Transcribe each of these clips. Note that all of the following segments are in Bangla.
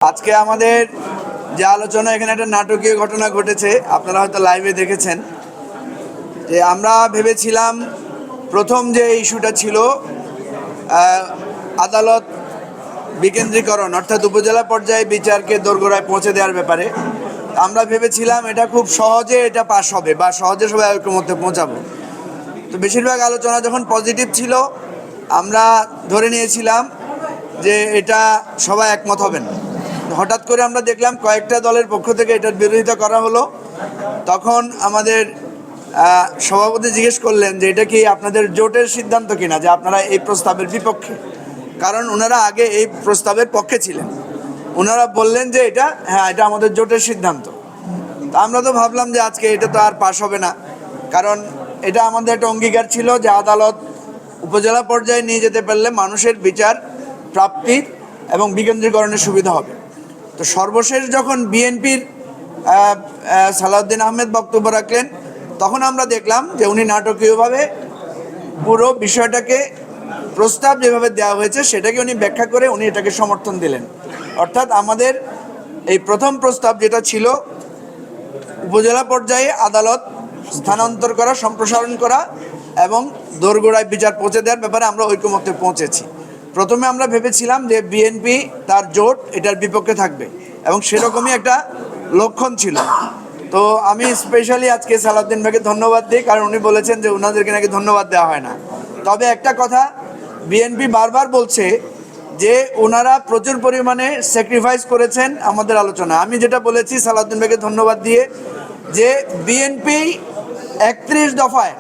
আজকে আমাদের যে আলোচনা, এখানে একটা নাটকীয় ঘটনা ঘটেছে, আপনারা হয়তো লাইভে দেখেছেন। যে আমরা ভেবেছিলাম প্রথম যে ইস্যুটা ছিল আদালত বিকেন্দ্রীকরণ, অর্থাৎ উপজেলা পর্যায়ে বিচারকে দোরগোড়ায় পৌঁছে দেওয়ার ব্যাপারে আমরা ভেবেছিলাম এটা খুব সহজে এটা পাস হবে বা সহজে সবাই ঐক্যমত্যে পৌঁছাবো। তো বেশিরভাগ আলোচনা যখন পজিটিভ ছিল, আমরা ধরে নিয়েছিলাম যে এটা সবাই একমত হবেন। হঠাৎ করে আমরা দেখলাম কয়েকটা দলের পক্ষ থেকে এটার বিরোধিতা করা হলো। তখন আমাদের সভাপতি জিজ্ঞেস করলেন যে এটা কি আপনাদের জোটের সিদ্ধান্ত কিনা, যে আপনারা এই প্রস্তাবের বিপক্ষে। কারণ ওনারা আগে এই প্রস্তাবের পক্ষে ছিলেন। ওনারা বললেন যে এটা আমাদের জোটের সিদ্ধান্ত। তা আমরা তো ভাবলাম যে আজকে এটা তো আর পাস হবে না, কারণ এটা আমাদের একটা অঙ্গীকার ছিল যে আদালত উপজেলা পর্যায়ে নিয়ে যেতে পারলে মানুষের বিচার প্রাপ্তির এবং বিকেন্দ্রীকরণের সুবিধা হবে। তো সর্বশেষ যখন বিএনপির সালাউদ্দিন আহমেদ বক্তব্য রাখলেন, তখন আমরা দেখলাম যে উনি নাটকীয়ভাবে পুরো বিষয়টাকে, প্রস্তাব যেভাবে দেওয়া হয়েছে সেটাকে উনি ব্যাখ্যা করে উনি এটাকে সমর্থন দিলেন। অর্থাৎ আমাদের এই প্রথম প্রস্তাব যেটা ছিল উপজেলা পর্যায়ে আদালত স্থানান্তর করা, সম্প্রসারণ করা এবং দোরগোড়ায় বিচার পৌঁছে দেওয়ার ব্যাপারে আমরা ঐকমত্যে পৌঁছেছি। প্রথমে আমরা ভেবেছিলাম যে বিএনপি তার জোট এটার বিপক্ষে থাকবে এবং সেরকমই একটা লক্ষণ ছিল। তো আমি স্পেশালি আজকে সালাউদ্দিন ভাইকে ধন্যবাদ দিই, কারণ উনি বলেছেন যে ওনাদেরকে নাকি ধন্যবাদ দেওয়া হয় না। তবে একটা কথা, বিএনপি বারবার বলছে যে ওনারা প্রচুর পরিমাণে স্যাক্রিফাইস করেছেন আমাদের আলোচনা। আমি যেটা বলেছি সালাউদ্দিন ভাইকে ধন্যবাদ দিয়ে, যে বিএনপি 31 দফায়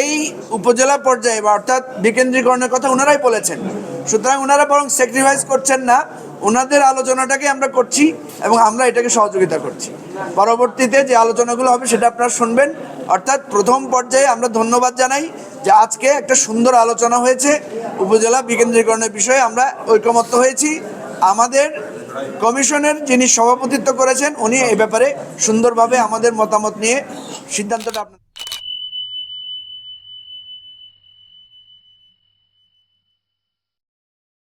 এই উপজেলা পর্যায়ে বা অর্থাৎ বিকেন্দ্রীকরণের কথা ওনারাই বলেছেন। সুতরাং ওনারা বরং স্যাক্রিফাইস করছেন না, ওনাদের আলোচনাটাকে আমরা করছি এবং আমরা এটাকে সহযোগিতা করছি। পরবর্তীতে যে আলোচনাগুলো হবে সেটা আপনারা শুনবেন। অর্থাৎ প্রথম পর্যায়ে আমরা ধন্যবাদ জানাই যে আজকে একটা সুন্দর আলোচনা হয়েছে, উপজেলা বিকেন্দ্রীকরণের বিষয়ে আমরা ঐকমত্য হয়েছি। আমাদের কমিশনের যিনি সভাপতিত্ব করেছেন উনি এই ব্যাপারে সুন্দরভাবে আমাদের মতামত নিয়ে সিদ্ধান্তটা